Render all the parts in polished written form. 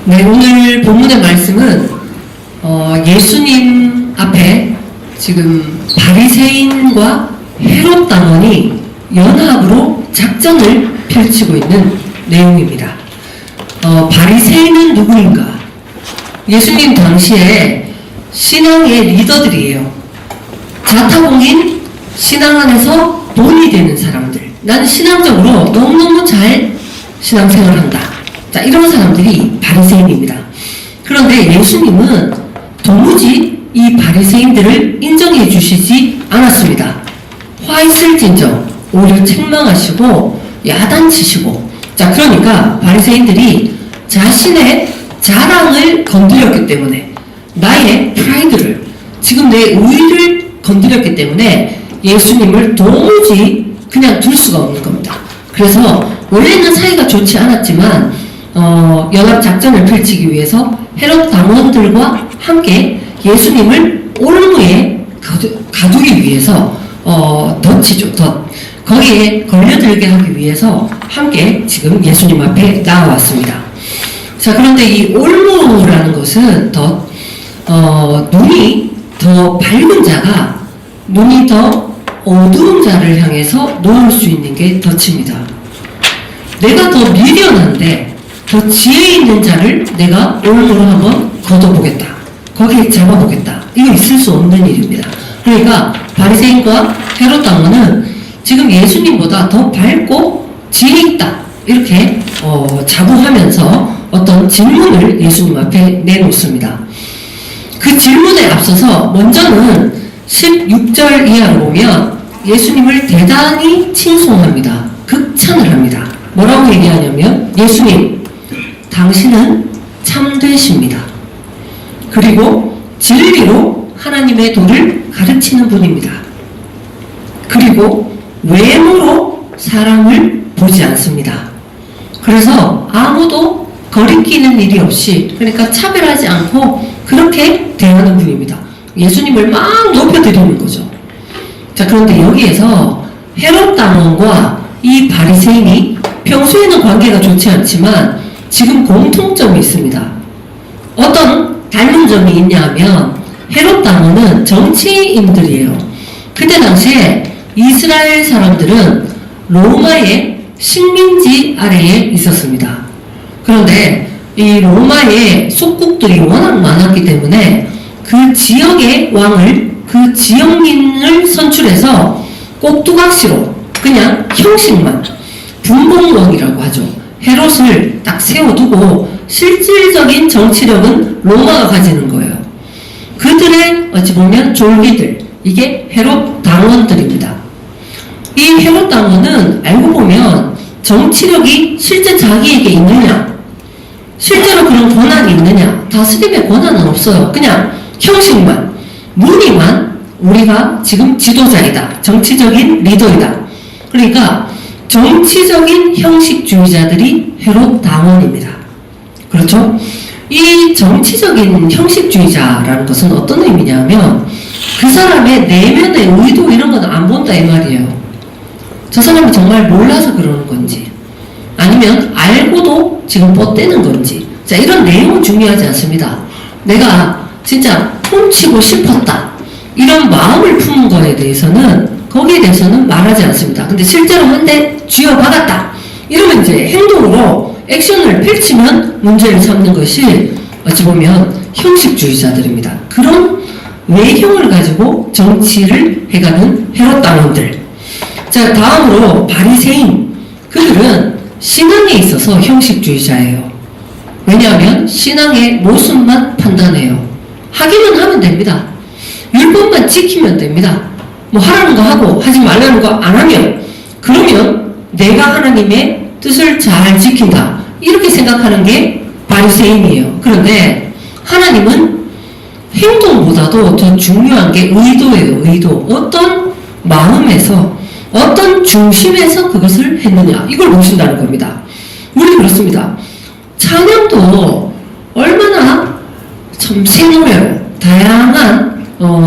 네, 오늘 본문의 말씀은 예수님 앞에 지금 바리새인과 헤롯 당원이 연합으로 작전을 펼치고 있는 내용입니다. 바리새인은 누구인가? 예수님 당시에 신앙의 리더들이에요. 자타공인 신앙 안에서 돈이 되는 사람들. 나는 신앙적으로 너무너무 잘 신앙생활한다. 자, 이런 사람들이 바리새인입니다. 그런데 예수님은 도무지 이 바리새인들을 인정해 주시지 않았습니다. 화 있을진저 오히려 책망하시고 야단치시고, 자, 그러니까 바리새인들이 자신의 자랑을 건드렸기 때문에, 나의 프라이드를, 지금 내 의의를 건드렸기 때문에 예수님을 도무지 그냥 둘 수가 없는 겁니다. 그래서 원래는 사이가 좋지 않았지만 연합 작전을 펼치기 위해서 헤롯 당원들과 함께 예수님을 올무에 가두기 위해서 덫이죠, 덫. 거기에 걸려들게 하기 위해서 함께 지금 예수님 앞에 나와왔습니다. 자, 그런데 이 올무라는 것은 눈이 더 밝은 자가 눈이 더 어두운 자를 향해서 놓을 수 있는 게 덫입니다. 내가 더 미련한데 더 지혜 있는 자를 내가 올무로 한번 걷어보겠다. 거기에 잡아보겠다. 이거 있을 수 없는 일입니다. 그러니까 바리새인과 헤롯 당원은 지금 예수님보다 더 밝고 지혜 있다. 이렇게 자부하면서 어떤 질문을 예수님 앞에 내놓습니다. 그 질문에 앞서서 먼저는 16절 이하로 보면 예수님을 대단히 칭송합니다. 극찬을 합니다. 뭐라고 얘기하냐면, 예수님, 당신은 참되십니다. 그리고 진리로 하나님의 도를 가르치는 분입니다. 그리고 외모로 사람을 보지 않습니다. 그래서 아무도 거리끼는 일이 없이, 그러니까 차별하지 않고 그렇게 대하는 분입니다. 예수님을 막 높여드리는 거죠. 자, 그런데 여기에서 헤롯 당원과 이 바리새인이 평소에는 관계가 좋지 않지만 지금 공통점이 있습니다. 어떤 닮은 점이 있냐 하면, 헤롯 당원은 정치인들이에요. 그때 당시에 이스라엘 사람들은 로마의 식민지 아래에 있었습니다. 그런데 이 로마의 속국들이 워낙 많았기 때문에 그 지역의 왕을, 그 지역민을 선출해서 꼭두각시로 그냥 형식만, 분봉왕이라고 하죠. 헤롯을 딱 세워두고 실질적인 정치력은 로마가 가지는 거예요. 그들의 어찌 보면 졸기들, 이게 헤롯 당원들입니다. 이 헤롯 당원은 알고 보면 정치력이 실제 자기에게 있느냐, 실제로 그런 권한이 있느냐, 다스림의 권한은 없어요. 그냥 형식만, 무늬만 우리가 지금 지도자이다, 정치적인 리더이다. 그러니까 정치적인 형식주의자들이 헤롯 당원입니다. 그렇죠? 이 정치적인 형식주의자라는 것은 어떤 의미냐면, 그 사람의 내면의 의도 이런 건 안 본다 이 말이에요. 저 사람이 정말 몰라서 그러는 건지, 아니면 알고도 지금 뻗대는 건지, 자, 이런 내용은 중요하지 않습니다. 내가 진짜 훔치고 싶었다, 이런 마음을 품은 거에 대해서는, 거기에 대해서는 말하지 않습니다. 근데 실제로 한 대 쥐어박았다, 이러면 이제 행동으로 액션을 펼치면 문제를 삼는 것이 어찌 보면 형식주의자들입니다. 그런 외형을 가지고 정치를 해가는 헤롯 당원들. 자, 다음으로 바리새인. 그들은 신앙에 있어서 형식주의자예요. 왜냐하면 신앙의 모습만 판단해요. 하기만 하면 됩니다. 율법만 지키면 됩니다. 뭐 하라는 거 하고 하지 말라는 거 안 하면, 그러면 내가 하나님의 뜻을 잘 지킨다, 이렇게 생각하는 게 바리새인이에요. 그런데 하나님은 행동보다도 더 중요한 게 의도예요. 의도. 어떤 마음에서, 어떤 중심에서 그것을 했느냐, 이걸 보신다는 겁니다. 우리 그렇습니다. 찬양도 얼마나 참 생노래로, 다양한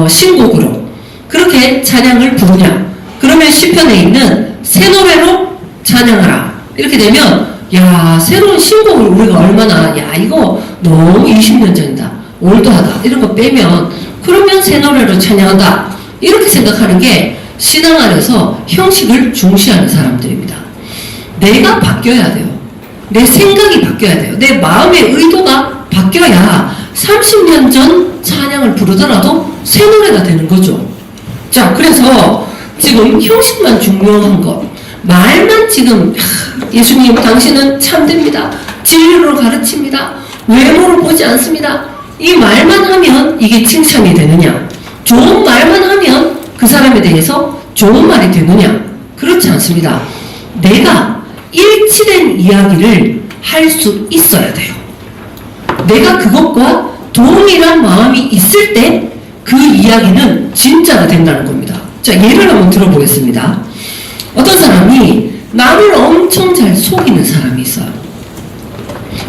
신곡으로 그렇게 찬양을 부르냐. 그러면 시편에 있는 새 노래로 찬양하라, 이렇게 되면 야, 새로운 신곡을 우리가 얼마나, 야, 이거 너무 20년 전이다. 올드하다. 이런 거 빼면, 그러면 새 노래로 찬양한다. 이렇게 생각하는 게 신앙 안에서 형식을 중시하는 사람들입니다. 내가 바뀌어야 돼요. 내 생각이 바뀌어야 돼요. 내 마음의 의도가 바뀌어야 30년 전 찬양을 부르더라도 새 노래가 되는 거죠. 자, 그래서 지금 형식만 중요한 것, 말만 지금 예수님 당신은 참됩니다. 진리로 가르칩니다. 외모로 보지 않습니다. 이 말만 하면 이게 칭찬이 되느냐? 좋은 말만 하면 그 사람에 대해서 좋은 말이 되느냐? 그렇지 않습니다. 내가 일치된 이야기를 할 수 있어야 돼요. 내가 그것과 동일한 마음이 있을 때 그 이야기는 진짜가 된다는 겁니다. 자, 예를 한번 들어보겠습니다. 어떤 사람이 나를 엄청 잘 속이는 사람이 있어요.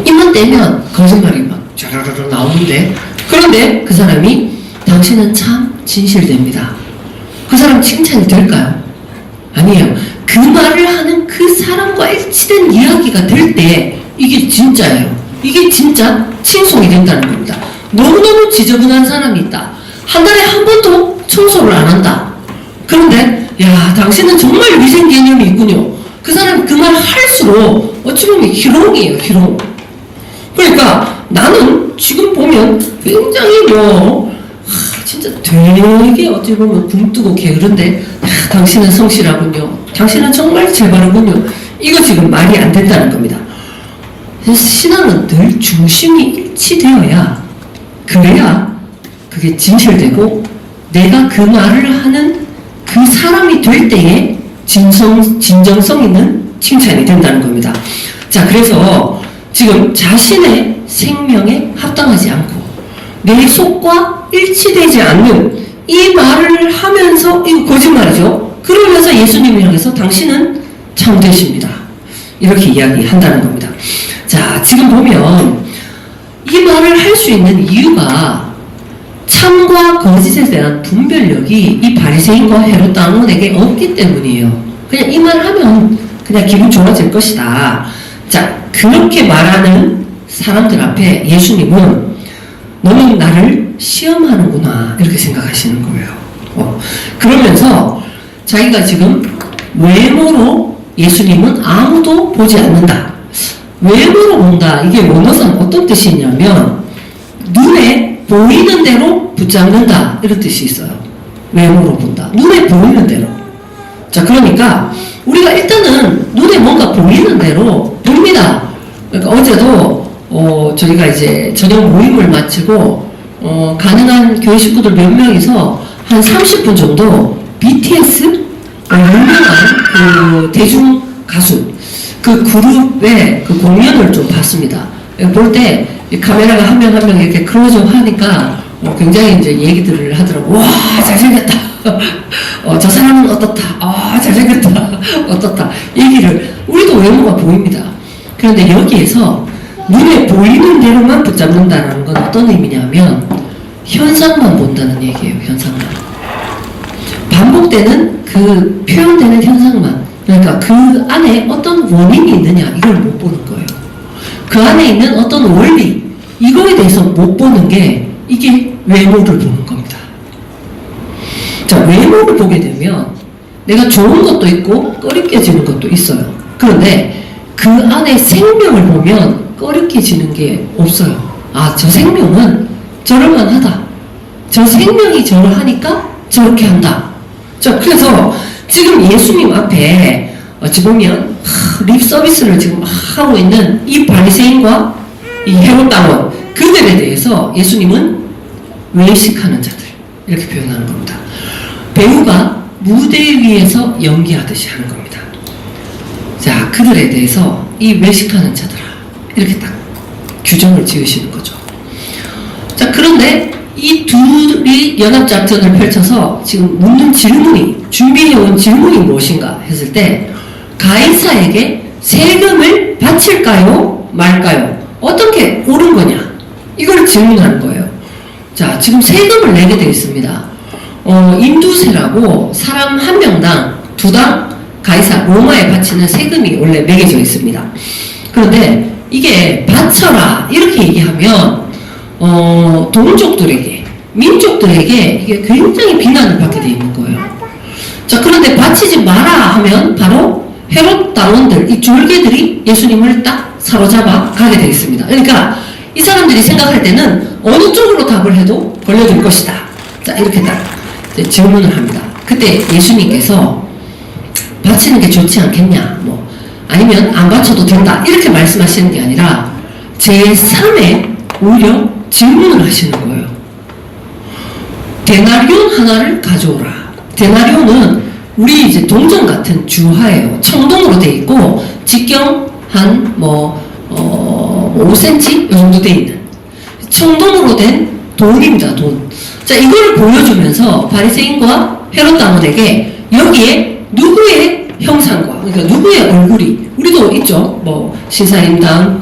입만 떼면 거짓말이 막 쩌르르르 나오는데, 그런데 그 사람이 당신은 참 진실됩니다. 그 사람 칭찬이 될까요? 아니에요. 그 말을 하는 그 사람과 일치된 이야기가 될 때 이게 진짜예요. 이게 진짜 칭송이 된다는 겁니다. 너무너무 지저분한 사람이 있다. 한 달에 한 번도 청소를 안 한다. 그런데 야, 당신은 정말 위생 개념이 있군요. 그 사람이 그 말 할수록 어찌 보면 희롱이에요. 희롱. 그러니까 나는 지금 보면 굉장히 진짜 되게 어찌 보면 굶뜨고 게으른데 당신은 성실하군요. 당신은 정말 제바르군요. 이거 지금 말이 안 된다는 겁니다. 신앙은 늘 중심이 일치되어야, 그래야 그게 진실되고 내가 그 말을 하는 그 사람이 될 때에 진정성 있는 칭찬이 된다는 겁니다. 자, 그래서 지금 자신의 생명에 합당하지 않고 내 속과 일치되지 않는 이 말을 하면서, 이거 거짓말이죠. 그러면서 예수님을 향해서 당신은 참되십니다. 이렇게 이야기한다는 겁니다. 자, 지금 보면 이 말을 할 수 있는 이유가 참과 거짓에 대한 분별력이 이 바리새인과 헤롯 왕에게 없기 때문이에요. 그냥 이 말 하면 그냥 기분 좋아질 것이다. 자, 그렇게 말하는 사람들 앞에 예수님은 너는 나를 시험하는구나, 이렇게 생각하시는 거예요. 그러면서 자기가 지금 외모로 예수님은 아무도 보지 않는다. 외모로 본다. 이게 원어상 어떤 뜻이 있냐면 눈에 보이는 대로 붙잡는다, 이런 뜻이 있어요. 외모로 본다. 눈에 보이는 대로. 자, 그러니까 우리가 일단은 눈에 뭔가 보이는 대로 봅니다. 그러니까 어제도 저희가 이제 저녁 모임을 마치고 가능한 교회 식구들 몇 명이서 한 30분 정도 BTS 유명한 그 대중 가수 그 그룹의 그 공연을 좀 봤습니다. 볼 때 카메라가 한 명 한 명 이렇게 클로즈업 하니까 굉장히 이제 얘기들을 하더라고. 와, 잘생겼다. 저 사람은 어떻다. 잘생겼다. 어떻다. 얘기를, 우리도 외모가 보입니다. 그런데 여기에서 눈에 보이는 대로만 붙잡는다는 건 어떤 의미냐면 현상만 본다는 얘기예요. 현상만. 반복되는 그 표현되는 현상만. 그러니까 그 안에 어떤 원인이 있느냐, 이걸 못 보는 거예요. 그 안에 있는 어떤 원리, 이거에 대해서 못 보는 게 이게 외모를 보는 겁니다. 자, 외모를 보게 되면 내가 좋은 것도 있고 꺼리껴지는 것도 있어요. 그런데 그 안에 생명을 보면 꺼리껴지는 게 없어요. 아, 저 생명은 저럴만 하다. 저 생명이 저를 하니까 저렇게 한다. 자, 그래서 지금 예수님 앞에 어찌 보면 립 서비스를 지금 하고 있는 이 바리새인과 이 헤롯 왕, 그들에 대해서 예수님은 외식하는 자들, 이렇게 표현하는 겁니다. 배우가 무대 위에서 연기하듯이 하는 겁니다. 자, 그들에 대해서 이 외식하는 자들아, 이렇게 딱 규정을 지으시는 거죠. 자, 그런데 이 둘이 연합작전을 펼쳐서 지금 묻는 질문이, 준비해온 질문이 무엇인가 했을 때, 가이사에게 세금을 바칠까요? 말까요? 어떤 게 옳은 거냐? 이걸 질문하는 거예요. 자, 지금 세금을 내게 되어 있습니다. 인두세라고 사람 한 명당 2당 가이사, 로마에 바치는 세금이 원래 매겨져 있습니다. 그런데 이게 바쳐라 이렇게 얘기하면 동족들에게, 민족들에게 이게 굉장히 비난을 받게 돼 있는 거예요. 자, 그런데 바치지 마라 하면 바로 헤롯 당원들, 이 졸개들이 예수님을 딱 사로잡아 가게 되어 있습니다. 그러니까 이 사람들이 생각할 때는 어느 쪽으로 답을 해도 걸려들 것이다. 자, 이렇게 딱 질문을 합니다. 그때 예수님께서 바치는 게 좋지 않겠냐, 뭐 아니면 안 바쳐도 된다 이렇게 말씀하시는 게 아니라 제3에 오히려 질문을 하시는 거예요. 데나리온 하나를 가져오라. 데나리온은 우리 이제 동전 같은 주화예요. 청동으로 돼 있고 직경 한 5cm 이 정도 돼 있는 청동으로 된 돈입니다. 돈. 자, 이걸 보여주면서 바리새인과 헤롯 당원에게 여기에 누구의 형상과, 그러니까 누구의 얼굴이, 우리도 있죠. 뭐 신사임당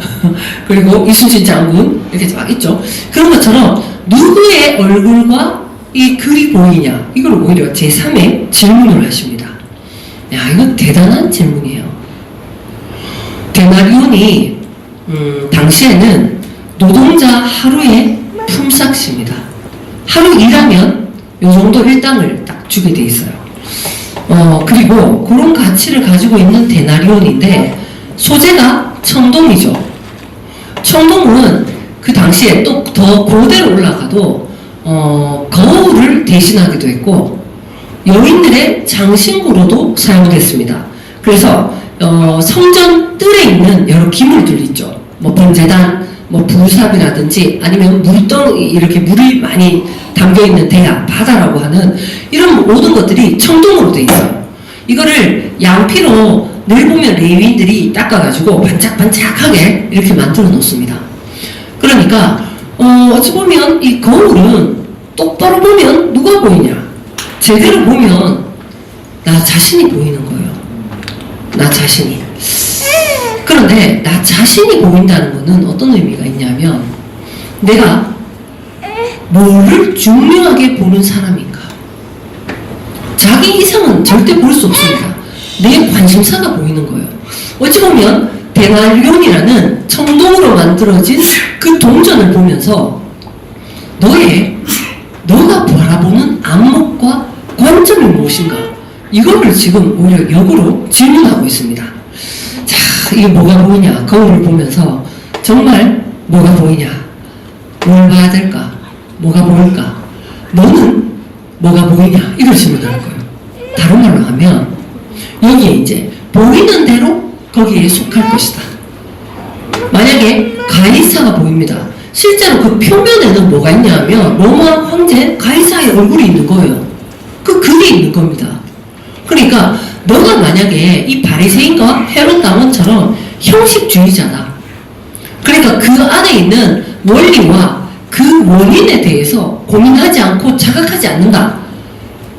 그리고 이순신 장군 이렇게 막 있죠. 그런 것처럼 누구의 얼굴과 이 글이 보이냐, 이걸 오히려 제3의 질문을 하십니다. 야, 이거 대단한 질문이에요. 데나리온이 당시에는 노동자 하루의 품삯입니다. 하루 일하면 요 정도 일당을 딱 주게 돼 있어요. 그리고 그런 가치를 가지고 있는 데나리온인데 소재가 청동이죠. 청동은 그 당시에 또 더 고대로 올라가도 거울을 대신하기도 했고 여인들의 장신구로도 사용됐습니다. 그래서 성전 뜰에 있는 여러 기물들 있죠. 뭐 번제단, 뭐 부삽이라든지 아니면 물덩이, 이렇게 물이 많이 담겨있는 대야, 바다라고 하는 이런 모든 것들이 청동으로 되어 있어요. 이거를 양피로 늘 보면 레위인들이 닦아가지고 반짝반짝하게 이렇게 만들어 놓습니다. 그러니까 어찌 보면 이 거울은 똑바로 보면 누가 보이냐, 제대로 보면 나 자신이 보이는 거예요. 나 자신이. 그런데 나 자신이 보인다는 것은 어떤 의미가 있냐면 내가 뭐를 중요하게 보는 사람인가. 자기 이상은 절대 볼 수 없습니다. 내 관심사가 보이는 거예요. 어찌 보면 데나리온이라는 청동으로 만들어진 그 동전을 보면서 너가 바라보는 안목과 관점이 무엇인가, 이거를 지금 오히려 역으로 질문하고 있습니다. 자, 이게 뭐가 보이냐, 거울을 보면서 정말 뭐가 보이냐, 뭘 봐야 될까, 뭐가 보일까, 너는 뭐가 보이냐, 이걸 질문하는 거예요. 다른 말로 하면 여기에 이제 보이는 대로 거기에 속할 것이다. 만약에 가이사가 보입니다. 실제로 그 표면에는 뭐가 있냐면 로마 황제 가이사의 얼굴이 있는 거예요. 그 글이 있는 겁니다. 그러니까 너가 만약에 이 바리새인과 헤롯 당원처럼 형식주의자다. 그러니까 그 안에 있는 원리와 그 원인에 대해서 고민하지 않고 자각하지 않는다.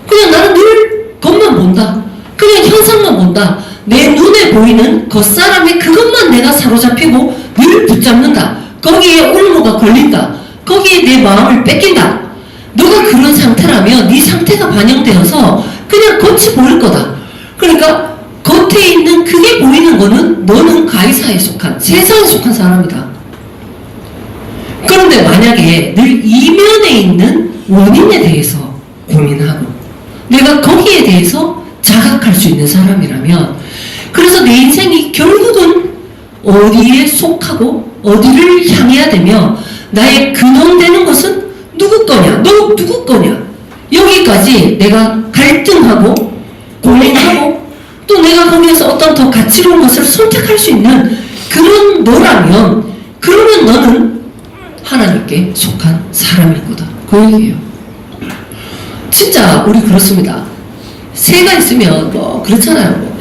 그냥 나는 늘 겉만 본다. 그냥 현상만 본다. 내 눈에 보이는 겉사람의 그것만 내가 사로잡히고 늘 붙잡는다. 거기에 올무가 걸린다. 거기에 내 마음을 뺏긴다. 너가 그런 상태라면 네 상태가 반영되어서 그냥 겉이 보일 거다. 그러니까 겉에 있는 그게 보이는 거는 너는 가이사에 속한, 세상에 속한 사람이다. 그런데 만약에 늘 이면에 있는 원인에 대해서 고민하고 내가 거기에 대해서 자각할 수 있는 사람이라면, 그래서 내 인생이 결국은 어디에 속하고 어디를 향해야 되며 나의 근원되는 것은 누구 거냐, 너 누구 거냐, 여기까지 내가 갈등하고 고민하고 또 내가 거기에서 어떤 더 가치로운 것을 선택할 수 있는 그런 너라면, 그러면 너는 하나님께 속한 사람일 거다. 그 얘기예요. 진짜 우리 그렇습니다. 새가 있으면 뭐 그렇잖아요. 뭐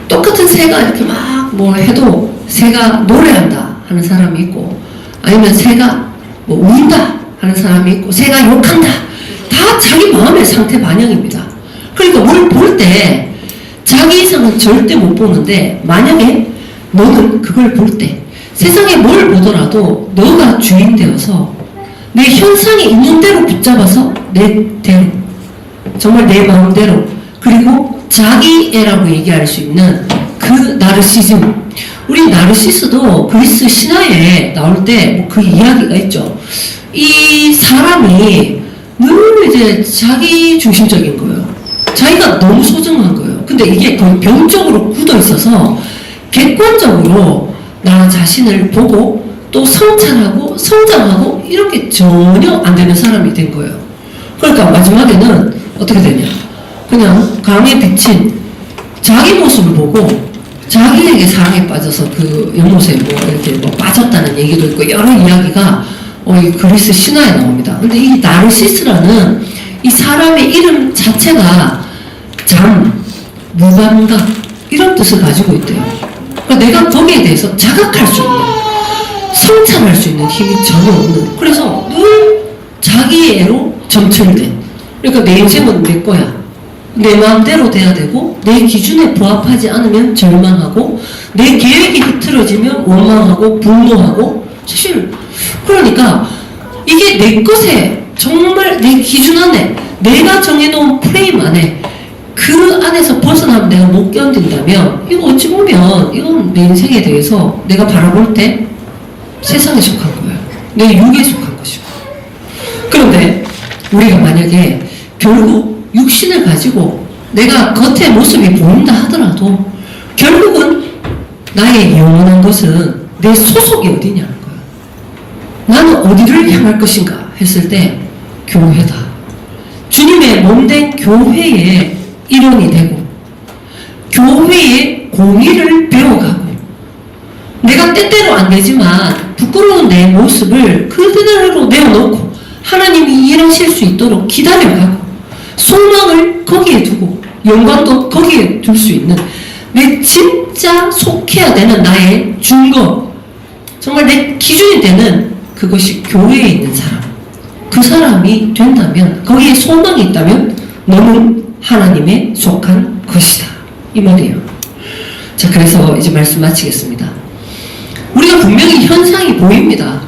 똑같은 새가 이렇게 막 뭐 해도 새가 노래한다 하는 사람이 있고, 아니면 새가 뭐 운다 하는 사람이 있고, 새가 욕한다. 다 자기 마음의 상태 반영입니다. 그러니까 뭘 볼 때 자기 이상은 절대 못 보는데, 만약에 너는 그걸 볼 때 세상에 뭘 보더라도 너가 주인 되어서 내 현상이 있는 대로 붙잡아서 내 대로, 정말 내 마음대로, 그리고 자기애라고 얘기할 수 있는 그 나르시즘, 우리 나르시스도 그리스 신화에 나올 때 뭐 그 이야기가 있죠. 이 사람이 늘 이제 자기 중심적인 거예요. 자기가 너무 소중한 거예요. 근데 이게 거의 병적으로 굳어 있어서 객관적으로 나 자신을 보고 또 성찰하고 성장하고 이렇게 전혀 안 되는 사람이 된 거예요. 그러니까 마지막에는 어떻게 되냐. 그냥 강에 비친 자기 모습을 보고 자기에게 사랑에 빠져서 그 연못에 뭐 이렇게 뭐 빠졌다는 얘기도 있고 여러 이야기가 이 그리스 신화에 나옵니다. 근데 이 나르시스라는 이 사람의 이름 자체가 잠, 무감각 이런 뜻을 가지고 있대요. 그러니까 내가 거기에 대해서 자각할 수 있는, 성찰할 수 있는 힘이 전혀 없는, 그래서 늘 자기애로 점철된, 그러니까 내 인생은 내 거야. 내 마음대로 돼야 되고 내 기준에 부합하지 않으면 절망하고 내 계획이 흐트러지면 원망하고 분노하고 사실 그러니까 이게 내 것에 정말 내 기준 안에 내가 정해놓은 프레임 안에 그 안에서 벗어나면 내가 못 견딘다면 이거 어찌 보면 이건 내 인생에 대해서 내가 바라볼 때 세상에 속한 거예요. 내 육에 속한 것이고. 그런데 우리가 만약에 결국 육신을 가지고 내가 겉의 모습이 보인다 하더라도 결국은 나의 영원한 것은 내 소속이 어디냐는 거야. 나는 어디를 향할 것인가 했을 때 교회다. 주님의 몸된 교회의 일원이 되고 교회의 공의를 배워가고 내가 때때로 안 되지만 부끄러운 내 모습을 그대로 내어놓고 하나님이 일하실 수 있도록 기다려가고 소망을 거기에 두고 영광도 거기에 둘 수 있는 내 진짜 속해야 되는 나의 증거, 정말 내 기준이 되는 그것이 교회에 있는 사람, 그 사람이 된다면, 거기에 소망이 있다면 너는 하나님에 속한 것이다 이 말이에요. 자, 그래서 이제 말씀 마치겠습니다. 우리가 분명히 현상이 보입니다.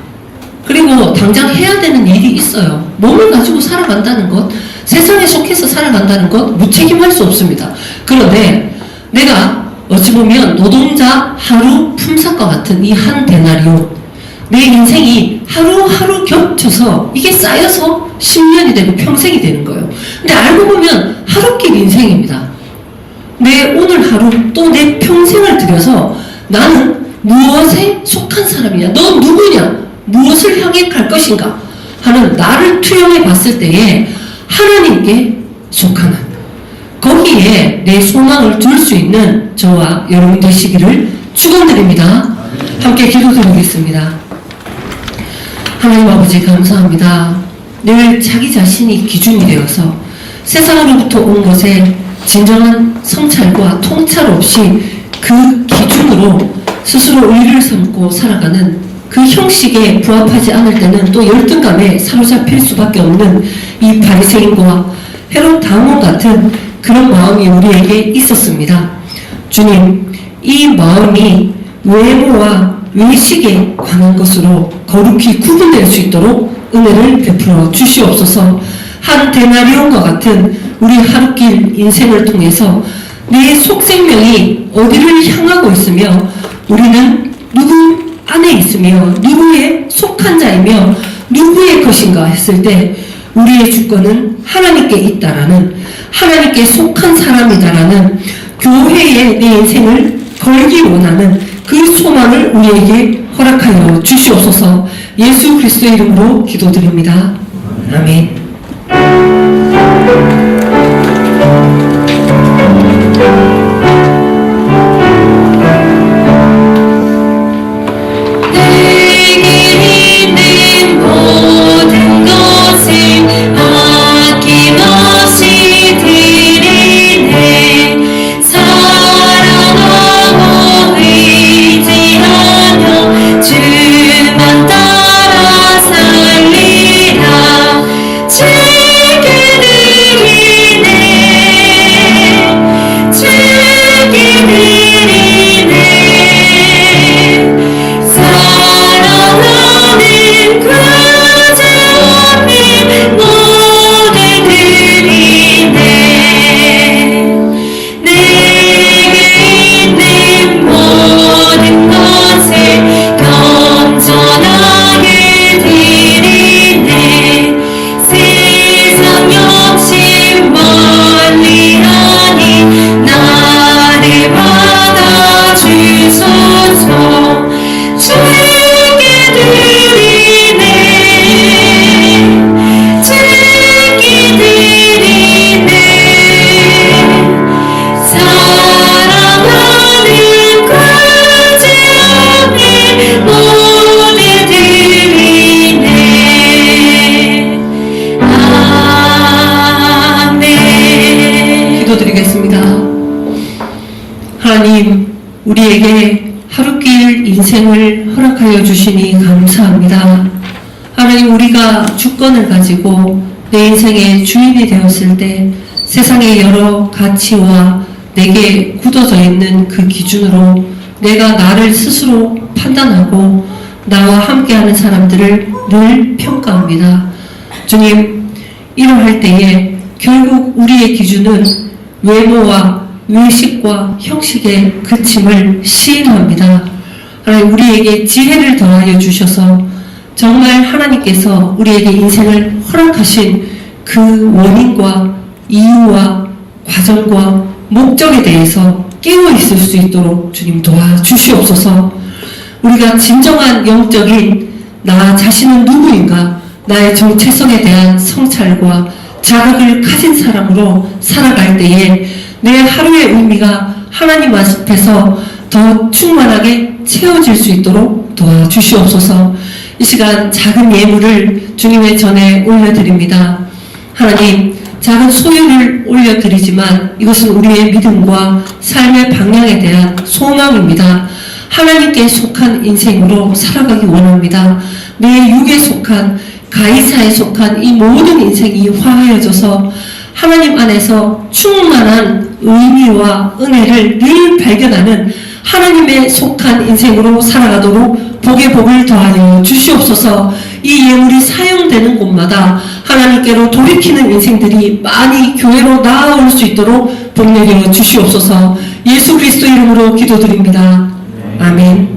그리고 당장 해야 되는 일이 있어요. 몸을 가지고 살아간다는 것, 세상에 속해서 살아간다는 것 무책임할 수 없습니다. 그런데 내가 어찌 보면 노동자 하루 품삯과 같은 이 한 데나리온, 내 인생이 하루하루 겹쳐서 이게 쌓여서 10년이 되고 평생이 되는 거예요. 근데 알고 보면 하루길 인생입니다. 내 오늘 하루 또 내 평생을 들여서 나는 무엇에 속한 사람이냐, 넌 누구냐, 무엇을 향해 갈 것인가 하는 나를 투영해 봤을 때에 하나님께 속하는, 거기에 내 소망을 둘 수 있는 저와 여러분 되시기를 축원드립니다. 함께 기도드리겠습니다. 하나님 아버지 감사합니다. 늘 자기 자신이 기준이 되어서 세상으로부터 온 것에 진정한 성찰과 통찰 없이 그 기준으로 스스로 의를 삼고 살아가는 그 형식에 부합하지 않을 때는 또 열등감에 사로잡힐 수밖에 없는 이 바리새인과 헤롯 당원 같은 그런 마음이 우리에게 있었습니다. 주님, 이 마음이 외모와 외식에 관한 것으로 거룩히 구분될 수 있도록 은혜를 베풀어 주시옵소서. 한 데나리온과 같은 우리 하루길 인생을 통해서 내 속생명이 어디를 향하고 있으며 우리는 누구 안에 있으며 누구의 속한 자이며 누구의 것인가 했을 때 우리의 주권은 하나님께 있다라는, 하나님께 속한 사람이다라는 교회에 내 인생을 걸기 원하는 그 소망을 우리에게 허락하여 주시옵소서. 예수 그리스도의 이름으로 기도드립니다. 아멘. 즐겨 우리에게 하루길 인생을 허락하여 주시니 감사합니다. 하나님, 우리가 주권을 가지고 내 인생의 주인이 되었을 때 세상의 여러 가치와 내게 굳어져 있는 그 기준으로 내가 나를 스스로 판단하고 나와 함께하는 사람들을 늘 평가합니다. 주님, 이러할 때에 결국 우리의 기준은 외모와 외식과 형식에 그침을 시인합니다. 하나님, 우리에게 지혜를 더하여 주셔서 정말 하나님께서 우리에게 인생을 허락하신 그 원인과 이유와 과정과 목적에 대해서 깨어 있을 수 있도록 주님 도와주시옵소서. 우리가 진정한 영적인 나 자신은 누구인가, 나의 정체성에 대한 성찰과 자각을 가진 사람으로 살아갈 때에 내 하루의 의미가 하나님 앞에서 더 충만하게 채워질 수 있도록 도와주시옵소서. 이 시간 작은 예물을 주님의 전에 올려드립니다. 하나님, 작은 소유를 올려드리지만 이것은 우리의 믿음과 삶의 방향에 대한 소망입니다. 하나님께 속한 인생으로 살아가기 원합니다. 내 육에 속한, 가이사에 속한 이 모든 인생이 화하여져서 하나님 안에서 충만한 의미와 은혜를 늘 발견하는 하나님의 속한 인생으로 살아가도록 복의 복을 더하여 주시옵소서. 이 예물이 사용되는 곳마다 하나님께로 돌이키는 인생들이 많이 교회로 나아올 수 있도록 복 내려 주시옵소서. 예수 그리스도 이름으로 기도드립니다. 아멘.